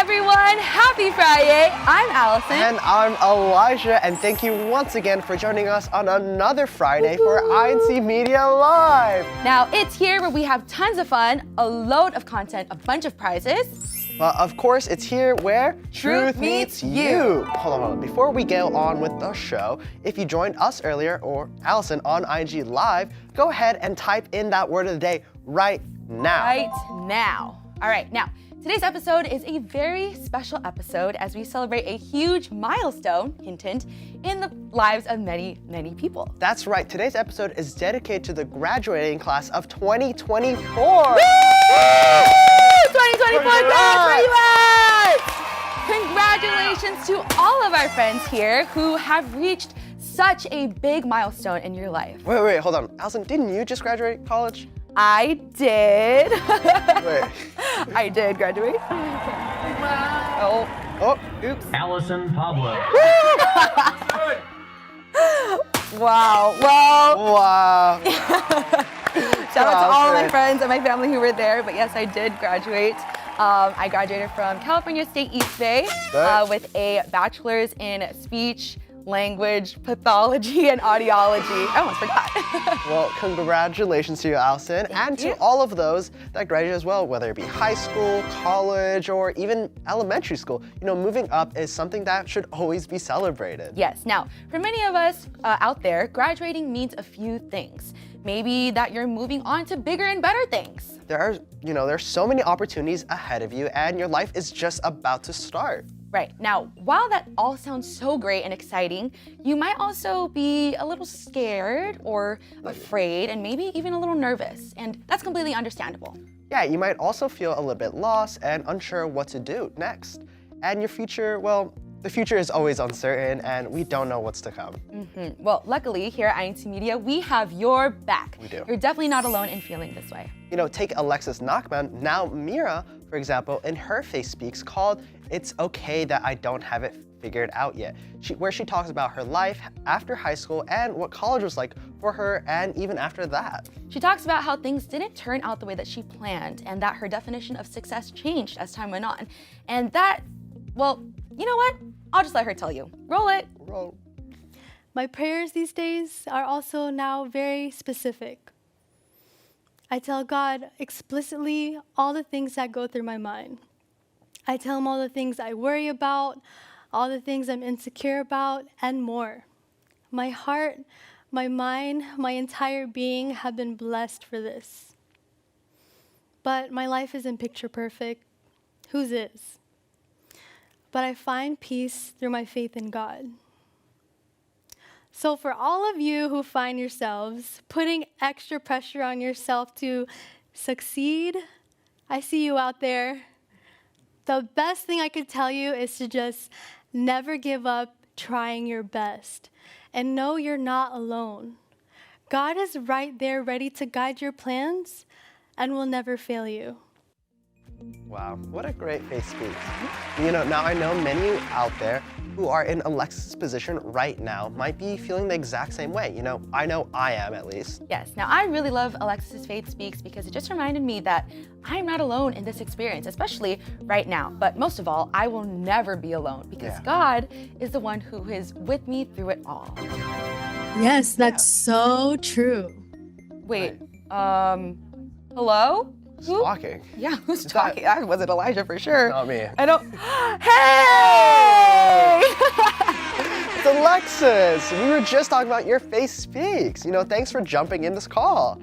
everyone, happy Friday. I'm Allison. And I'm Elijah, and thank you once again for joining us on another Friday for Incmedia Live. Now, it's here where we have tons of fun, a load of content, a bunch of prizes. But of course, it's here where Truth meets you. Hold on. Before we go on with the show, if you joined us earlier or Allison on IG Live, go ahead and type in that word of the day right now. Right now. All right, now, today's episode is a very special episode as we celebrate a huge milestone, hint, hint, in the lives of many, many people. That's right. Today's episode is dedicated to the graduating class of 2024. Woo! 2024 class, where you at? Congratulations to all of our friends here who have reached such a big milestone in your life. Wait, hold on. Allison, didn't you just graduate college? I did. Wait. I did graduate. Oh, oops. Allison Pablo. Wow, well. Wow. Shout out to all of my friends and my family who were there, but yes, I did graduate. I graduated from California State East Bay with a bachelor's in speech, language, pathology, and audiology. I almost forgot. Well, congratulations to you, Allison, and to all of those that graduated as well, whether it be high school, college, or even elementary school. You know, moving up is something that should always be celebrated. Yes. Now, for many of us out there, graduating means a few things. Maybe that you're moving on to bigger and better things. There's so many opportunities ahead of you, and your life is just about to start. Right. Now, while that all sounds so great and exciting, you might also be a little scared or afraid and maybe even a little nervous, and that's completely understandable. Yeah, you might also feel a little bit lost and unsure what to do next. And your future, well, the future is always uncertain and we don't know what's to come. Well, luckily here at Incmedia, we have your back. We do. You're definitely not alone in feeling this way. You know, take Alexis Nachman, now Mira, for example, in her Face Speaks called It's Okay That I Don't Have It Figured Out Yet, where she talks about her life after high school and what college was like for her and even after that. She talks about how things didn't turn out the way that she planned and that her definition of success changed as time went on. And that, well, you know what? I'll just let her tell you. Roll it. Roll. My prayers these days are also now very specific. I tell God explicitly all the things that go through my mind. I tell him all the things I worry about, all the things I'm insecure about, and more. My heart, my mind, my entire being have been blessed for this. But my life isn't picture perfect. Whose is? But I find peace through my faith in God. So for all of you who find yourselves putting extra pressure on yourself to succeed, I see you out there. The best thing I could tell you is to just never give up trying your best and know you're not alone. God is right there ready to guide your plans and will never fail you. Wow, what a great Face Speaks. You know, now I know many out there who are in Alexis' position right now might be feeling the exact same way. You know I am at least. Yes. Now, I really love Alexis' Faith Speaks because it just reminded me that I'm not alone in this experience, especially right now. But most of all, I will never be alone because God is the one who is with me through it all. Yes, that's so true. Wait, hello? Who's talking? Yeah, who's talking? That wasn't Elijah for sure. Not me. I don't. Hey! It's Alexis. We were just talking about your Face Speaks. You know, thanks for jumping in this call.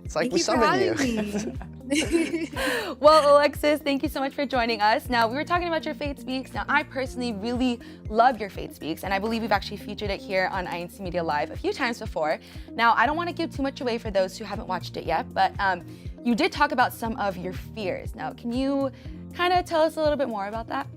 It's like we summoned you. Well, Alexis, thank you so much for joining us. Now, we were talking about your Faith Speaks. Now, I personally really love your Faith Speaks, and I believe we've actually featured it here on Incmedia Live a few times before. Now, I don't want to give too much away for those who haven't watched it yet, but you did talk about some of your fears. Now, can you kind of tell us a little bit more about that?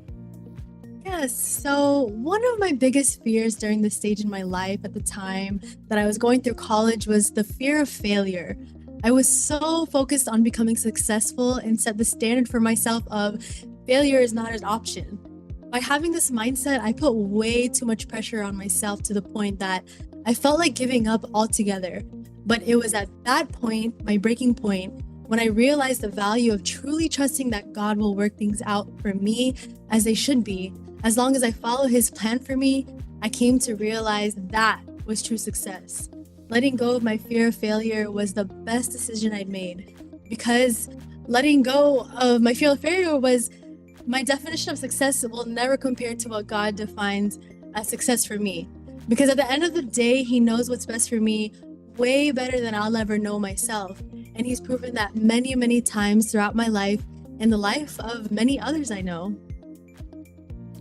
Yes, so one of my biggest fears during this stage in my life at the time that I was going through college was the fear of failure. I was so focused on becoming successful and set the standard for myself of failure is not an option. By having this mindset, I put way too much pressure on myself to the point that I felt like giving up altogether. But it was at that point, my breaking point, When I realized the value of truly trusting that God will work things out for me as they should be, as long as I follow His plan for me, I came to realize that was true success. Letting go of my fear of failure was the best decision I'd made, because letting go of my fear of failure was my definition of success will never compare to what God defines as success for me. Because at the end of the day, He knows what's best for me way better than I'll ever know myself. And He's proven that many, many times throughout my life and the life of many others I know.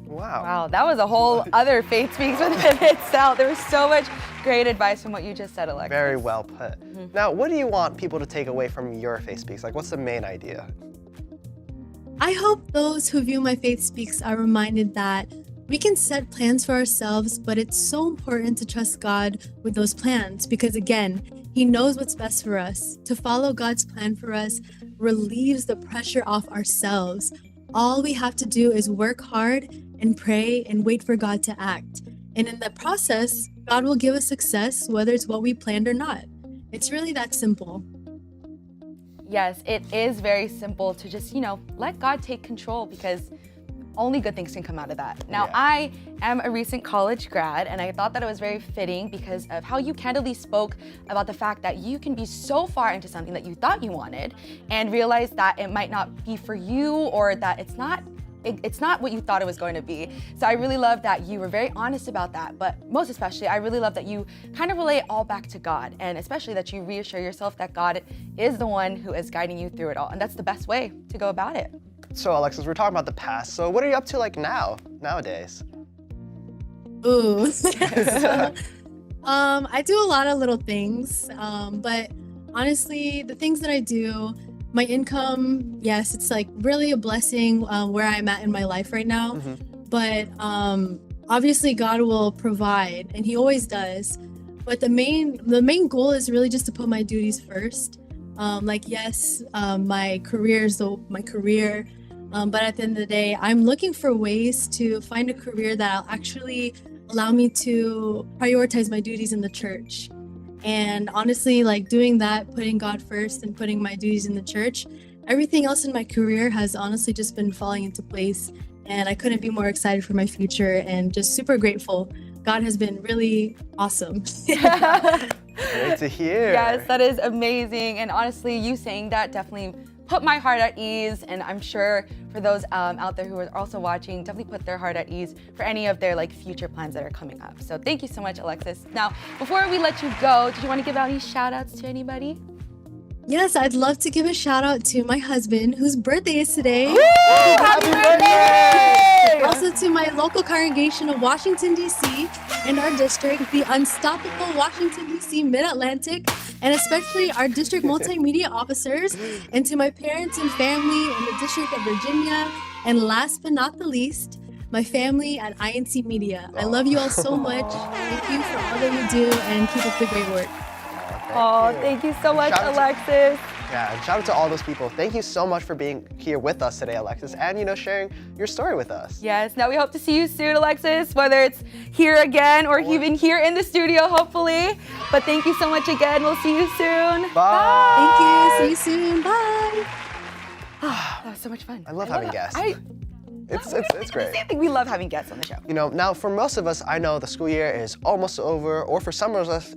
Wow. Wow, that was a whole other faith speaks within itself. There was so much great advice from what you just said, Alexis. Very well put. Now, what do you want people to take away from your Faith Speaks? Like, what's the main idea? I hope those who view my Faith Speaks are reminded that we can set plans for ourselves, but it's so important to trust God with those plans because, again, He knows what's best for us. To follow God's plan for us relieves the pressure off ourselves. All we have to do is work hard and pray and wait for God to act. And in the process, God will give us success, whether it's what we planned or not. It's really that simple. Yes, it is very simple to just, let God take control because only good things can come out of that. Now, Yeah. I am a recent college grad, and I thought that it was very fitting because of how you candidly spoke about the fact that you can be so far into something that you thought you wanted and realize that it might not be for you or that it's not what you thought it was going to be. So I really love that you were very honest about that, but most especially, I really love that you kind of relay it all back to God, and especially that you reassure yourself that God is the one who is guiding you through it all, and that's the best way to go about it. So, Alexis, we're talking about the past. So, what are you up to like nowadays? Ooh. I do a lot of little things, but honestly, the things that I do, my income, yes, it's like really a blessing where I'm at in my life right now. But obviously, God will provide, and He always does. But the main goal is really just to put my duties first. My career is my career. But at the end of the day, I'm looking for ways to find a career that'll actually allow me to prioritize my duties in the church. And honestly, like doing that, putting God first and putting my duties in the church, everything else in my career has honestly just been falling into place. And I couldn't be more excited for my future and just super grateful. God has been really awesome. Great to hear. Yes, that is amazing. And honestly, you saying that definitely put my heart at ease. And I'm sure for those out there who are also watching, definitely put their heart at ease for any of their future plans that are coming up. So thank you so much, Alexis. Now, before we let you go, did you want to give out any shout outs to anybody? Yes, I'd love to give a shout out to my husband, whose birthday is today. Happy birthday! Also to my local congregation of Washington, D.C. and our district, the unstoppable Washington, D.C. Mid-Atlantic, and especially our district multimedia officers, and to my parents and family in the District of Virginia, and last but not the least, my family at incmedia. I love you all so much. Thank you for all that you do, and keep up the great work. Thank you so much, Shout out to- Alexis. Yeah, and shout out to all those people. Thank you so much for being here with us today, Alexis, and sharing your story with us. Yes, now we hope to see you soon, Alexis, whether it's here again or even here in the studio, hopefully. But thank you so much again. We'll see you soon. Bye. Thank you. See you soon. Bye. That was so much fun. I love having guests. It's great. Same thing. We love having guests on the show. Now for most of us, I know the school year is almost over, or for some of us,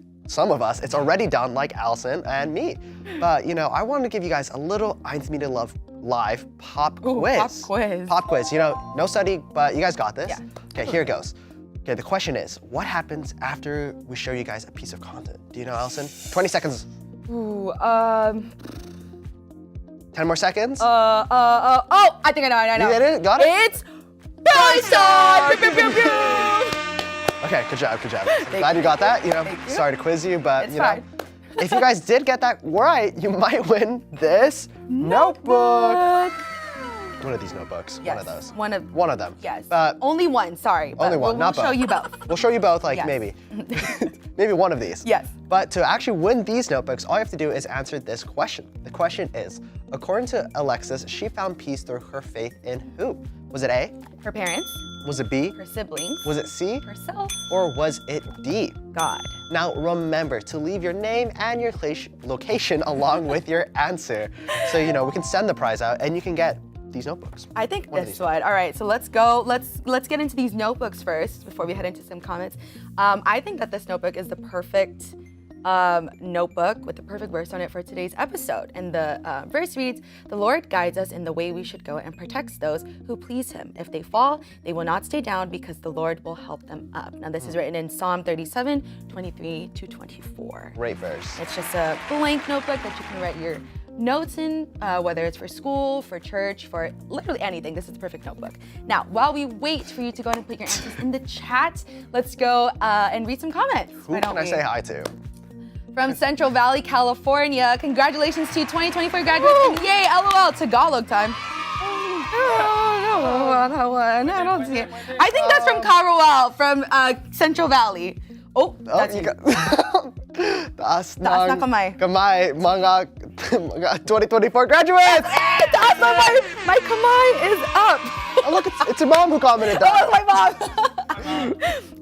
it's already done, like Allison and me. But I wanted to give you guys a little incmedia Love live pop quiz. Pop quiz. Pop quiz. No study, but you guys got this. Yeah. Okay, here it goes. Okay, the question is, what happens after we show you guys a piece of content? Do you know, Allison? 20 seconds. Ooh, 10 more seconds. I think I know. You get it? Got it? It's milestone! Pew, pew, pew, pew. Okay, good job. Glad you got that. you. Sorry to quiz you, but It's fine. if you guys did get that right, you might win this notebook. One of these notebooks. Yes, One of those. one of them. Yes. But Only one, sorry. But only one, we'll not show both. you both. We'll show you both, Yes. maybe. Maybe one of these. Yes. But to actually win these notebooks, all you have to do is answer this question. The question is, according to Alexis, she found peace through her faith in who? Was it A? Her parents, Was it B? Her siblings. Was it C? Herself. Or was it D? God. Now remember to leave your name and your location along with your answer. So, we can send the prize out and you can get these notebooks. I think One of this these. one. All right, so let's go. Let's get into these notebooks first before we head into some comments. I think that this notebook is the perfect notebook with the perfect verse on it for today's episode. And the verse reads, "The Lord guides us in the way we should go and protects those who please him. If they fall, they will not stay down because the Lord will help them up." Now this is written in Psalm 37, 23 to 24. Great verse. It's just a blank notebook that you can write your notes in, whether it's for school, for church, for literally anything. This is the perfect notebook. Now, while we wait for you to go ahead and put your answers in the chat, let's go and read some comments. Who Why don't can I we? say hi to? From Central Valley, California. Congratulations to 2024 graduates and yay, LOL, Tagalog time. I don't see it. I think that's from Carawal, from Central Valley. Oh, that's you. Taas Taas ng kamay. Kamay, mga 2024 graduates! Taas na my kamay is up. Oh, look, it's your mom who commented Oh, that. it's my mom.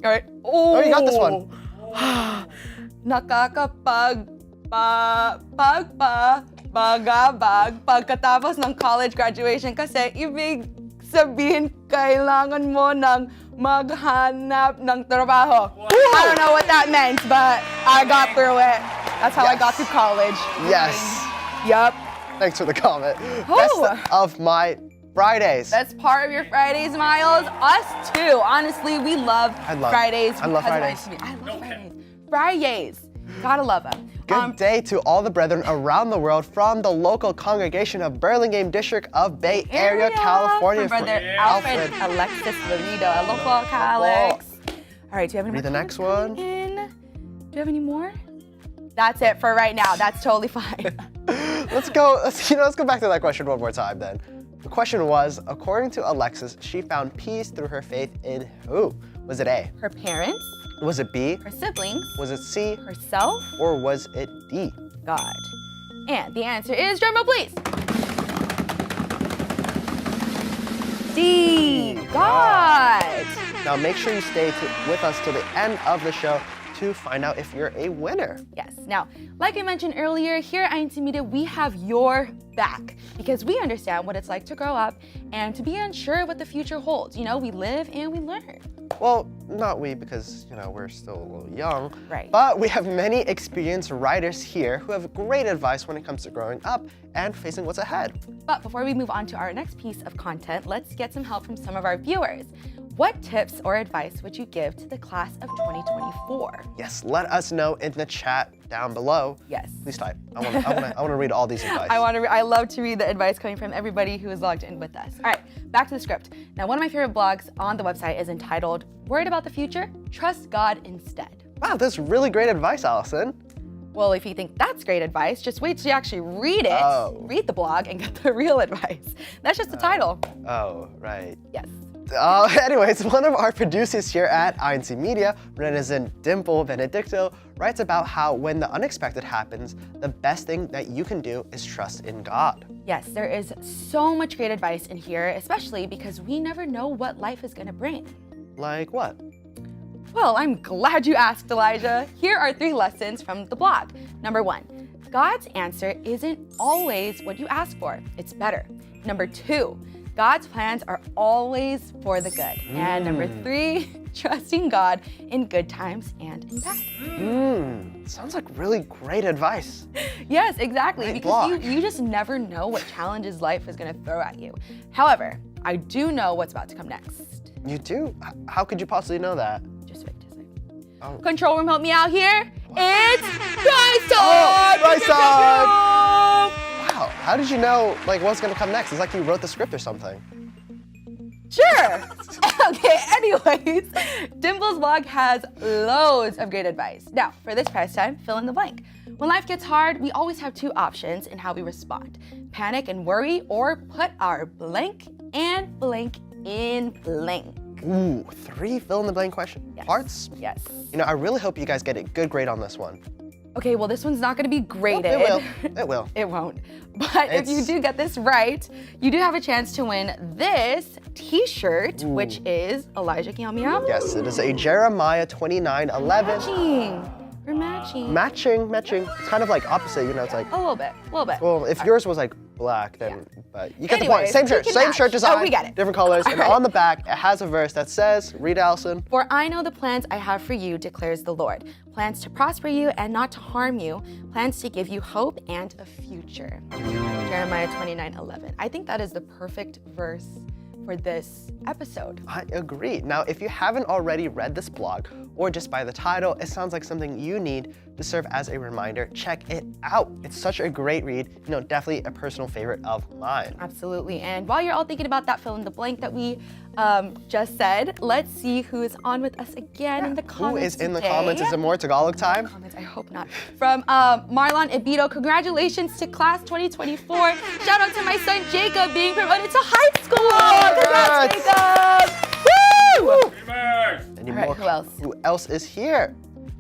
All right. Oh, you got this one. Nakakapagpagpagabag pagkatapos ng college graduation kasi ibig sabihin kailangan mo ng maghanap ng trabaho. I don't know what that meant, but I got through it. That's how I got through college. Yes. Yup. Thanks for the comment. Oh. Best of my Fridays. That's part of your Fridays, Miles. Us too. Honestly, we love Fridays. I love because Fridays. I love Fridays. Fridays. Gotta love them. Good day to all the brethren around the world from the local congregation of Burlingame District of Bay Area, California. From Brother Alfred Alexis Laredo. Aloha, Alex. All right, do you have any more Read the next comments one. coming in? Do you have any more? That's it for right now. That's totally fine. Let's go back to that question one more time then. The question was, according to Alexis, she found peace through her faith in who? Was it A? Her parents, Was it B? her siblings, Was it C? herself, Or was it D? God. And the answer is, drum roll please. D, God. Now make sure you stay with us till the end of the show to find out if you're a winner. Yes. Now, like I mentioned earlier, here at incmedia, we have your back because we understand what it's like to grow up and to be unsure of what the future holds. We live and we learn. Well, not we, because, we're still a little young. Right. But we have many experienced writers here who have great advice when it comes to growing up and facing what's ahead. But before we move on to our next piece of content, let's get some help from some of our viewers. What tips or advice would you give to the class of 2024? Yes, let us know in the chat down below. Yes. Please type. I want to read all these advice. I love to read the advice coming from everybody who is logged in with us. All right, back to the script. Now, one of my favorite blogs on the website is entitled, "Worried About the Future? Trust God Instead." Wow, that's really great advice, Allison. Well, if you think that's great advice, just wait till you actually read it, read the blog, and get the real advice. That's just the title. Oh, right. Yes. Anyways, one of our producers here at incmedia, Renizen Dimple Benedicto, writes about how when the unexpected happens, the best thing that you can do is trust in God. Yes, there is so much great advice in here, especially because we never know what life is going to bring. Like what? Well, I'm glad you asked, Elijah. Here are 3 lessons from the blog. Number 1, God's answer isn't always what you ask for. It's better. Number 2, God's plans are always for the good. And number 3, trusting God in good times and in bad. Sounds like really great advice. Yes, exactly. Great Because blog. you just never know what challenges life is going to throw at you. However, I do know what's about to come next. You do? How could you possibly know that? Just wait. Oh. Control room, help me out here. It's prize time! Oh, prize time! Wow, how did you know what's gonna come next? It's like you wrote the script or something. Sure. Okay, anyways, Dimple's blog has loads of great advice. Now, for this prize time, fill in the blank. When life gets hard, we always have 2 options in how we respond. Panic and worry, or put our blank and blank in blank. Ooh, 3 fill in the blank question Yes. parts. Yes. I really hope you guys get a good grade on this one. Okay, well, this one's not gonna be graded. It will. It will. It won't. But if you do get this right, you do have a chance to win this t-shirt, which is Elijah Kiamia. Yes, it is a Jeremiah 29:11. Matching. We're matching. Matching. It's kind of like opposite, you know, it's like, A little bit. well, if yours was like black, then, but you get the Anyways, point. Same we shirt, can same match. shirt design, Oh, we get it. different colors, and All right. on the back, it has a verse that says, read Allison. For I know the plans I have for you, declares the Lord. Plans to prosper you and not to harm you. Plans to give you hope and a future. Jeremiah 29:11. I think that is the perfect verse for this episode. I agree. Now, if you haven't already read this blog, or just by the title, it sounds like something you need to serve as a reminder. Check it out. It's such a great read. You know, definitely a personal favorite of mine. Absolutely. And while you're all thinking about that fill in the blank that we just said, let's see who is on with us again in the comments. Who is in the today. comments? Is it more Tagalog time? Comments, I hope not. From Marlon Ibito, congratulations to class 2024. Shout out to my son Jacob being promoted to high school. Congrats, Jacob! Woo! Any All right, more? who else? Is here?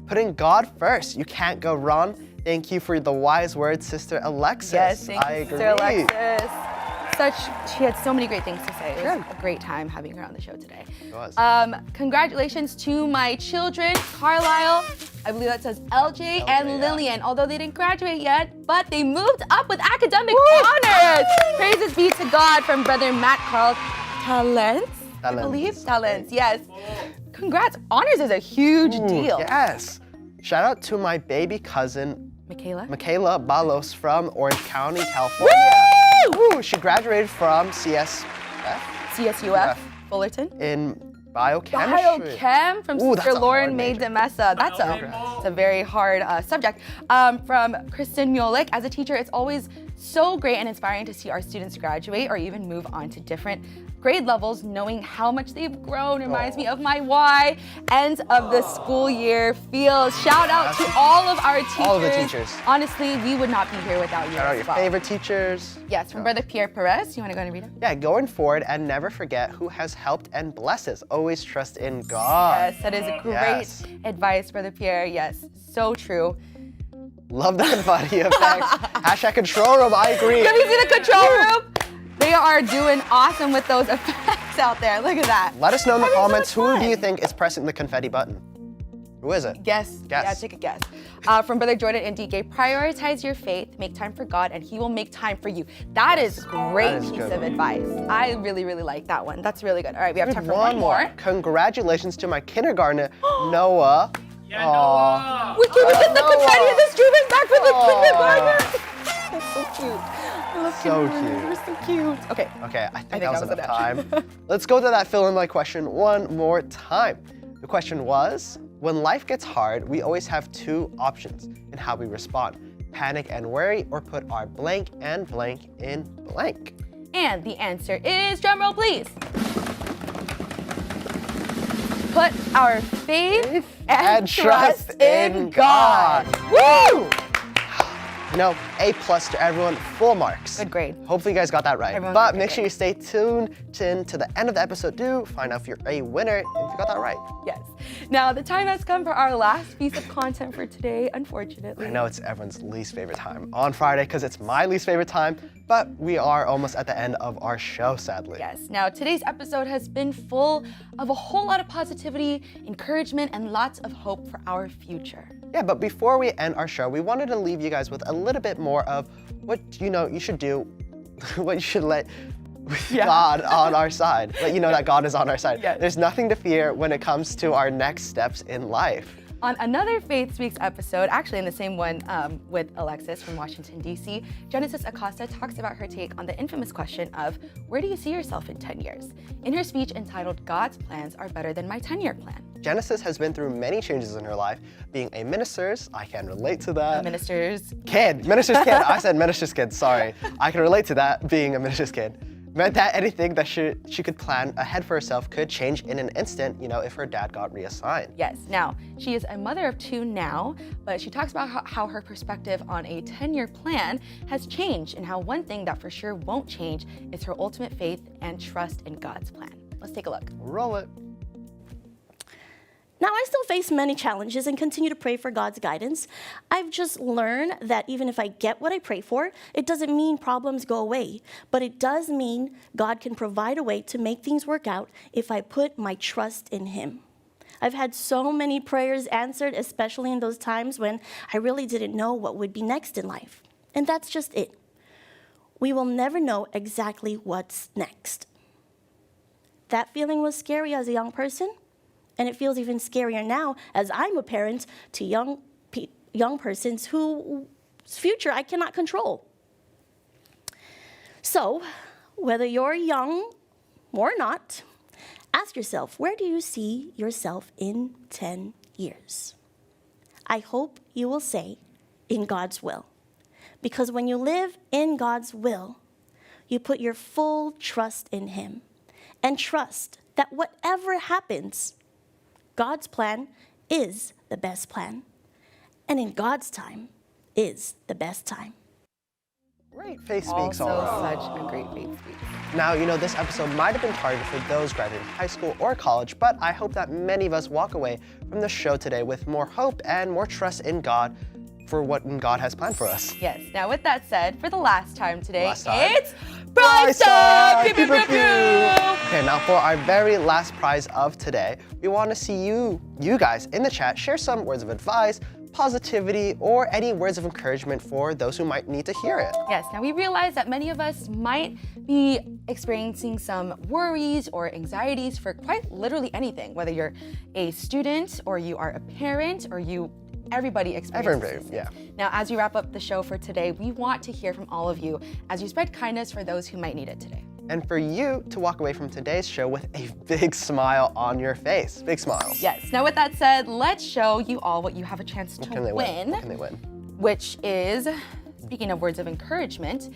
Putting God first. You can't go wrong. Thank you for the wise words, Sister Alexis. Yes, thank I you, agree. Sister Alexis. She had so many great things to say. It was a great time having her on the show today. It was. Congratulations to my children, Carlisle, I believe that says LJ and yeah. Lillian, although they didn't graduate yet, but they moved up with academic honors. Praises be to God from Brother Matt Carl Talents. I believe Talents, yes. Congrats, honors is a huge deal. Yes. Shout out to my baby cousin, Michaela? Michaela Balos from Orange County, California. Woo! She graduated from CSUF, Fullerton. in biochemistry. Biochem from Ooh, Sister that's a Lauren hard May major. DeMessa. It's a very hard subject. From Kristen Miolik, as a teacher, it's always so great and inspiring to see our students graduate or even move on to different grade levels, knowing how much they've grown reminds me of my why end of the school year feels. Shout out to all of our teachers. All of the teachers. Honestly, we would not be here without you. Shout out as your well. favorite teachers. Yes, from Brother Pierre Perez. You want to go ahead and read it? Yeah, going forward and never forget who has helped and blesses. Always trust in God. Yes, that is great Yes. advice, Brother Pierre. Yes, so true. Love that body effects. Hashtag control room, I agree. Have you seen the control room? They are doing awesome with those effects out there. Look at that. Let us know in the Having so comments, much who do you fun. think is pressing the confetti button? Who is it? Guess. Guess. Yeah, take a guess. From Brother Jordan and DK, prioritize your faith, make time for God, and He will make time for you. That is great That is piece good. of advice. I really, really like that one. That's really good. All right, we have time for one more. Congratulations to my kindergartner, Noah. Yeah, Noah. We can get the Noah. confetti and the streamers back for the Aw. kindergartner. That's so cute. I love So kindergartners. cute. They're so cute. Okay. Okay, I think think that was that was enough enough. time. Let's go to that fill-in-the-blank question one more time. The question was, when life gets hard, we always have two options in how we respond. Panic and worry, or put our blank and blank in blank. And the answer is, drumroll please. Put our faith and trust in God. Woo! You know, A+ to everyone, full marks. Good grade. Hopefully you guys got that right. Everyone But got good make sure you stay tuned to the end of the episode to find out if you're a winner and if you got that right. Yes. Now the time has come for our last piece of content for today, unfortunately. I know it's everyone's least favorite time on Friday because it's my least favorite time, but we are almost at the end of our show, sadly. Yes. Now today's episode has been full of a whole lot of positivity, encouragement, and lots of hope for our future. Yeah, but before we end our show, we wanted to leave you guys with a little bit more of what you should do, what you should let with God on our side. Let you know that God is on our side. Yes. There's nothing to fear when it comes to our next steps in life. On another Faith Speaks episode, actually in the same one with Alexis from Washington, D.C., Genesis Acosta talks about her take on the infamous question of, where do you see yourself in 10 years? In her speech entitled, God's plans are better than my 10-year plan. Genesis has been through many changes in her life. Being a minister's, I can relate to that. Minister's Minister's kid. I said minister's kid, sorry. I can relate to that, being a minister's kid. Meant that anything that she could plan ahead for herself could change in an instant, if her dad got reassigned. Yes. Now, she is a mother of 2 now, but she talks about how her perspective on a 10-year plan has changed and how one thing that for sure won't change is her ultimate faith and trust in God's plan. Let's take a look. Roll it. Now, I still face many challenges and continue to pray for God's guidance. I've just learned that even if I get what I pray for, it doesn't mean problems go away, but it does mean God can provide a way to make things work out if I put my trust in Him. I've had so many prayers answered, especially in those times when I really didn't know what would be next in life. And that's just it. We will never know exactly what's next. That feeling was scary as a young person, and it feels even scarier now as I'm a parent to young persons whose future I cannot control. So, whether you're young or not, ask yourself, where do you see yourself in 10 years? I hope you will say, in God's will. Because when you live in God's will, you put your full trust in Him and trust that whatever happens, God's plan is the best plan. And in God's time is the best time. Great faith speaks Also, all around. such a great faith speak. Now, this episode might have been targeted for those graduating high school or college, but I hope that many of us walk away from the show today with more hope and more trust in God for what God has planned for us. Yes. Now, with that said, for the last time today, Last time. it's prize time! Pew, pew, Pew, pew, pew, pew. Okay, now for our very last prize of today, we want to see you guys in the chat share some words of advice, positivity, or any words of encouragement for those who might need to hear it. Yes, now we realize that many of us might be experiencing some worries or anxieties for quite literally anything, whether you're a student or you are a parent or everybody experiences Everybody, yeah. Now, as we wrap up the show for today, we want to hear from all of you as you spread kindness for those who might need it today. And for you to walk away from today's show with a big smile on your face. Big smile. Yes, now with that said, let's show you all what you have a chance to Can they win? What can they win? Which is, speaking of words of encouragement,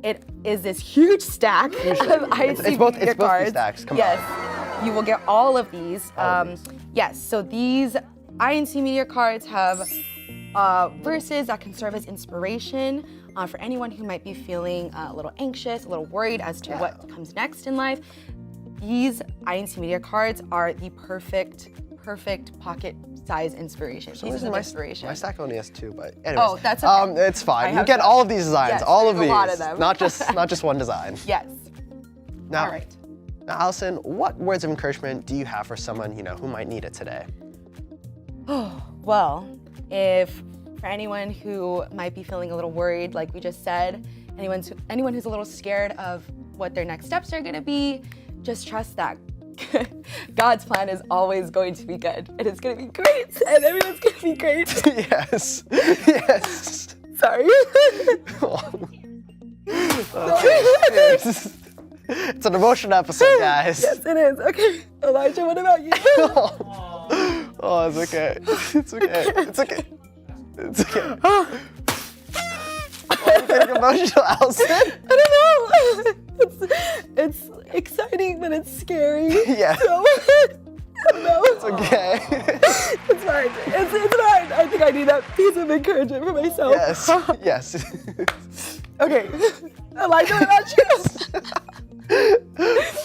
it is this huge stack of It's both these cards. stacks. Come Yes, you will get all of these. Yes, so these INC Media cards have verses that can serve as inspiration for anyone who might be feeling a little anxious, a little worried as to what comes next in life. These INC Media cards are the perfect pocket-size inspiration. Pieces of inspiration. My stack only has 2, but anyways. Oh, that's okay. It's fine. You have get some. all of these designs, Yes, all of there's these. a lot of them. Not just one design. Yes. Now, All right. Now, Allison, what words of encouragement do you have for someone who might need it today? Oh, well, if for anyone who might be feeling a little worried, like we just said, anyone who's a little scared of what their next steps are going to be, just trust that God's plan is always going to be good, and it's going to be great, and everyone's going to be great. Yes. Yes. Sorry. It's an emotional episode, guys. Yes, it is. Okay, Elijah, what about you? Oh, it's okay. It's okay. It's okay. It's okay. Why are you getting emotional, Allison? I don't know. It's exciting, but it's scary. Yeah. So, I don't know. It's okay. It's fine. It's fine. I think I need that piece of encouragement for myself. Yes. Yes. Okay. Elijah, what about you?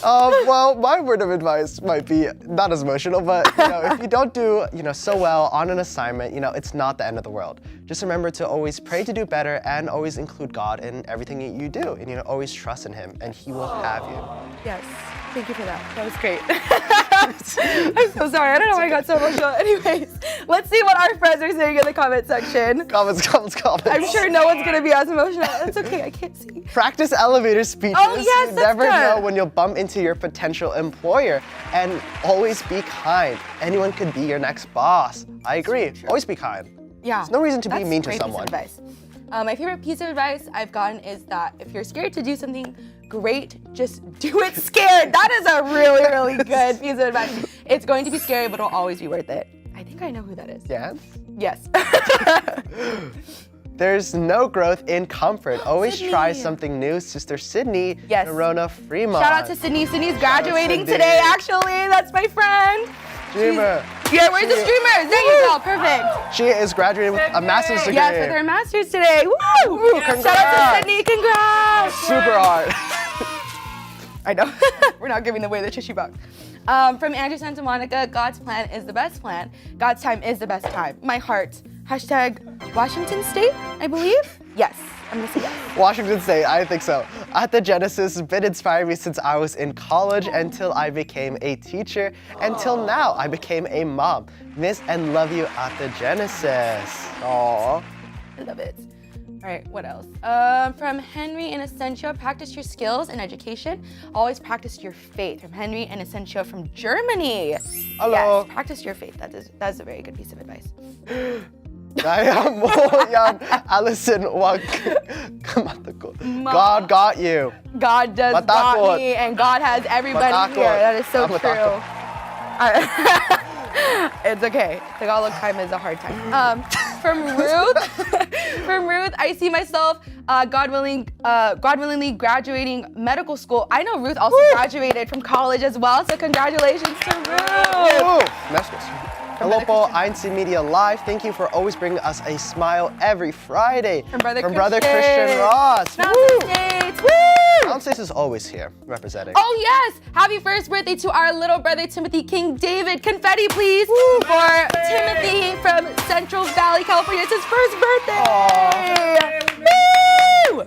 Well, my word of advice might be not as emotional, but if you don't do so well on an assignment, it's not the end of the world. Just remember to always pray to do better and always include God in everything that you do, and always trust in Him, and He will have you. Yes. Thank you for that. That was great. I'm so sorry. I don't know why I got so emotional. Anyways, let's see what our friends are saying in the comment section. Comments. I'm sure no one's gonna be as emotional. It's okay. I can't see. Practice elevator speeches. Oh, yes, you that's never good. know when you'll bump into your potential employer, and always be kind. Anyone could be your next boss. I agree. Always be kind. Yeah. There's no reason to be That's mean to great someone. Piece of advice. My favorite piece of advice I've gotten is that if you're scared to do something great, just do it scared. That is a really, really good piece of advice. It's going to be scary, but it'll always be worth it. I think I know who that is. Yes? Yes. There's no growth in comfort. Always Sydney. try something new. Sister Sydney, Yes. Nerona Fremont. Shout out to Sydney. Sydney's graduating Sydney. today, actually. That's my friend. Dreamer. Yeah, where's the streamers? There you go. Perfect. She is graduating with a master's degree. Yes, with her master's today. Woo! Congrats. Shout out to Sydney. Congrats. Super hard. I know. We're not giving away the tissue box. From Andrew Santa Monica, God's plan is the best plan. God's time is the best time. My heart. Hashtag Washington State, I believe? Yes. I'm gonna say yes. Washington State, I think so. At the Genesis has been inspiring me since I was in college until I became a teacher. Until now, I became a mom. Miss and love you at the Genesis. Aww. I love it. All right, what else? From Henry and Essentia, practice your skills in education. Always practice your faith. From Henry and Essentia from Germany. Hello. Yes, practice your faith. That's a very good piece of advice. Kaya mo yan, Allison, wag ka matakot. God got you. God does Matakot. got me, and God has everybody Matakot. here. That is so I'm true. It's okay. Tagalog time is a hard time. From Ruth, I see myself, God willingly graduating medical school. I know Ruth also graduated from college as well, so congratulations to Ruth. Woo! Messages. Hello po, incmedia Live. Thank you for always bringing us a smile every Friday. From Brother Christian Ross. Mountain States. Woo! Mountain States is always here representing. Oh yes! Happy first birthday to our little brother Timothy King David. Confetti, please, for Timothy from Central Valley, California. It's his first birthday. Woo!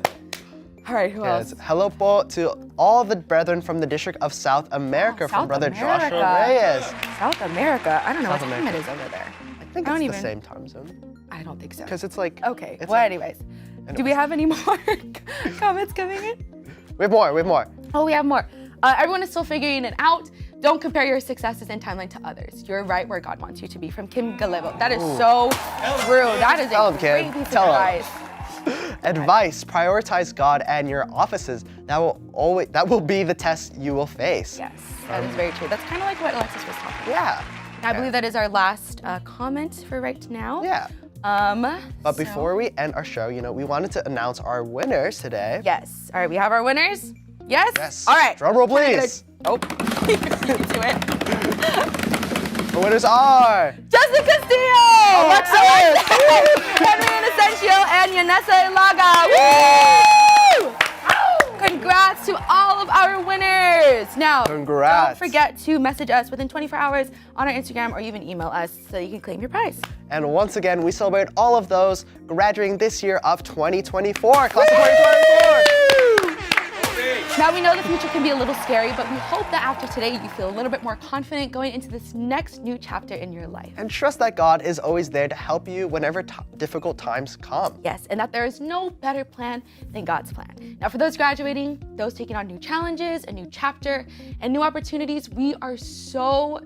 All right, who else? Hello po to all the brethren from the District of South America from South Brother America. Joshua Reyes. South America. I don't know South what time America. it is over there. I think I don't it's the even- same time zone. I don't think so. Because it's like... Okay. it's Well, like- anyways, do we have any more comments coming in? We have more. Oh, we have more. Everyone is still figuring it out. Don't compare your successes and timeline to others. You're right where God wants you to be. From Kim Galevo. That is so true. That is Tell a him, great kid. piece of Tell him. advice. Advice: prioritize God and your offices. That will be the test you will face. Yes, that is very true. That's kind of like what Alexis was talking about. Yeah. I believe that is our last comment for right now. Yeah. But so- before we end our show, we wanted to announce our winners today. Yes. All right, we have our winners. Yes? Yes. All right. Drum roll, please. Oh, you do it. The winners are Justin Castillo! Alexis! Henry and Essencio and Yanessa Ilaga! Woo! Congrats to all of our winners! Now, Congrats. don't forget to message us within 24 hours on our Instagram or even email us so you can claim your prize. And once again, we celebrate all of those graduating this year of 2024. Class of 2024! Now we know the future can be a little scary, but we hope that after today you feel a little bit more confident going into this next new chapter in your life. And trust that God is always there to help you whenever difficult times come. Yes, and that there is no better plan than God's plan. Now for those graduating, those taking on new challenges, a new chapter, and new opportunities, we are so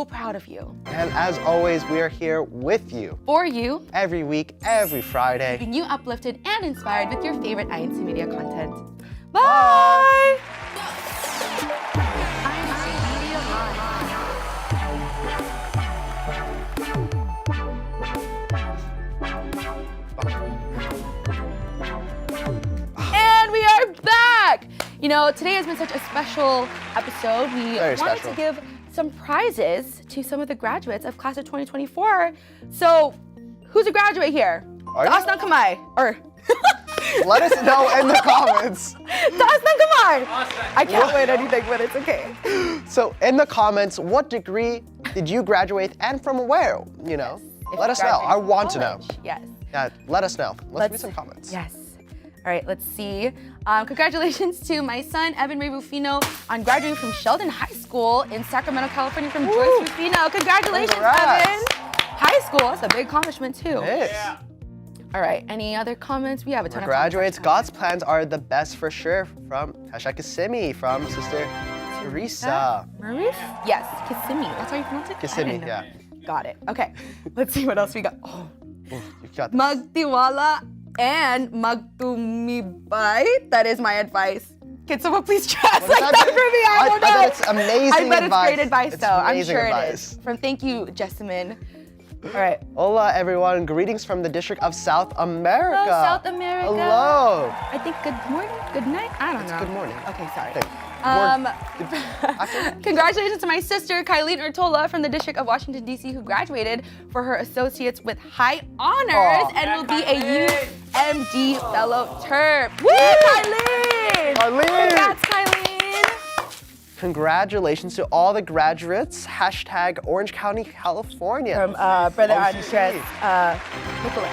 proud of you. And as always, we are here with you For you, every week, every Friday. keeping you uplifted and inspired with your favorite INC Media content. Bye! And we are back! Today has been such a special episode. We Very wanted special. to give some prizes to some of the graduates of class of 2024. So, who's a graduate here? Are you? Taas ng kamay. Or, Let us know in the comments. taas ng kamay! I can't win anything, but it's okay. So in the comments, what degree did you graduate and from where? If Let you us know. I graduated want to know. college, Yes. Yeah, let us know. Let's read some comments. Yes. All right, let's see. Congratulations to my son, Evan Ray Rufino, on graduating from Sheldon High School in Sacramento, California from Joyce Rufino. Congratulations, Congrats. Evan. High school, that's a big accomplishment too. It is. All right, any other comments? We have a ton of Graduates, comments. God's plans are the best for sure. From Kissimmee, from Sister Teresa. Maurice? Yes, Kissimmee. That's how you pronounce it? I Kissimmee, didn't know. yeah. Got it. Okay, let's see what else we got. Oh, Ooh, you got this. magtiwala and magtumibay. That is my advice. Can someone please translate that that mean? for me? I don't know. I bet it's amazing I bet advice. it's great advice, It's though. I'm amazing sure advice. it is. Thank you, Jessamine. All right. Hola, everyone. Greetings from the District of South America. Hello, South America. Hello. I think good morning, good night. I don't know. good morning. Okay, sorry. Hey, Congratulations to my sister, Kylene Urtola from the District of Washington, D.C., who graduated for her associates with high honors Aw. and will be a UMD fellow terp. Woo, Kylene! Kylene! Congrats, Kylene! Congratulations to all the graduates. Hashtag Orange County, California. From Brother OCC. Andres Nicholas.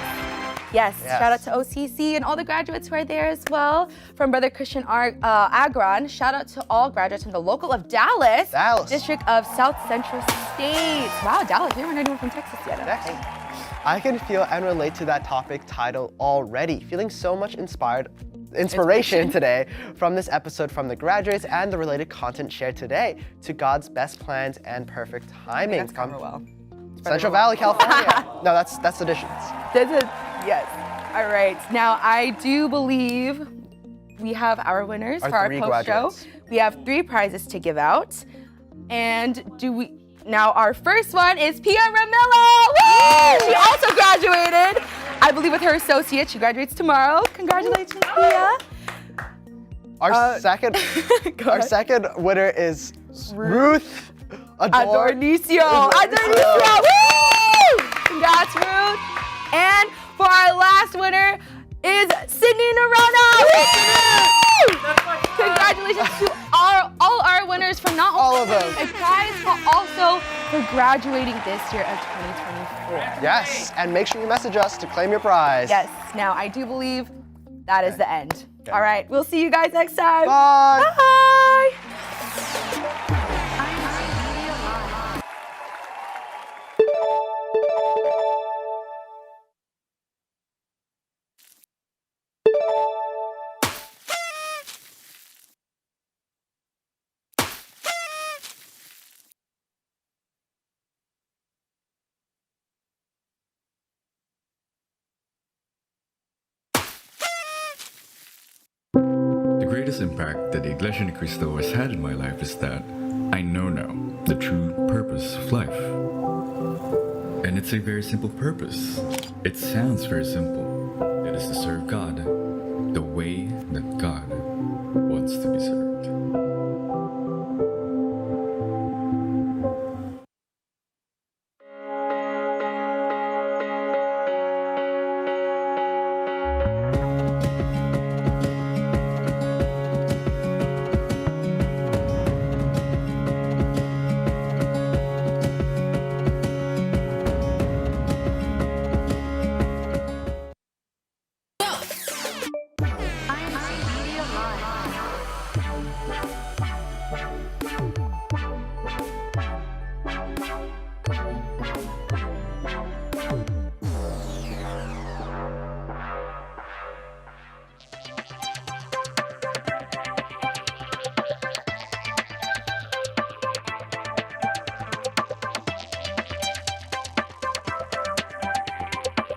Yes, shout out to OCC and all the graduates who are there as well. From Brother Christian Agron, shout out to all graduates from the local of Dallas, District of South Central States. Wow, Dallas, we weren't anyone from Texas yet. Texas. I can feel and relate to that topic title already. Feeling so much inspiration today from this episode from the graduates and the related content shared today to God's best plans and perfect timing. That's Commonwealth. Central Valley, California. No, that's additions. Yes. All right. Now, I do believe we have our winners for our post show. We have 3 prizes to give out. And now our first one is Pia Ramillo. Woo! She also graduated, I believe, with her associate. She graduates tomorrow. Congratulations, Pia. Our second winner is Ruth Adornicio. Woo! Congrats, Ruth. And for our last winner is Sydney Narana. Congratulations to all our winners from not only a prize, but also for graduating this year of 2024. Yes, and make sure you message us to claim your prize. Yes, now I do believe that is the end. Okay. All right, we'll see you guys next time. Bye. Bye. The greatest impact that the Iglesia ni Cristo has had in my life is that I know now the true purpose of life. And it's a very simple purpose. It sounds very simple. It is to serve God the way that God wants to be served.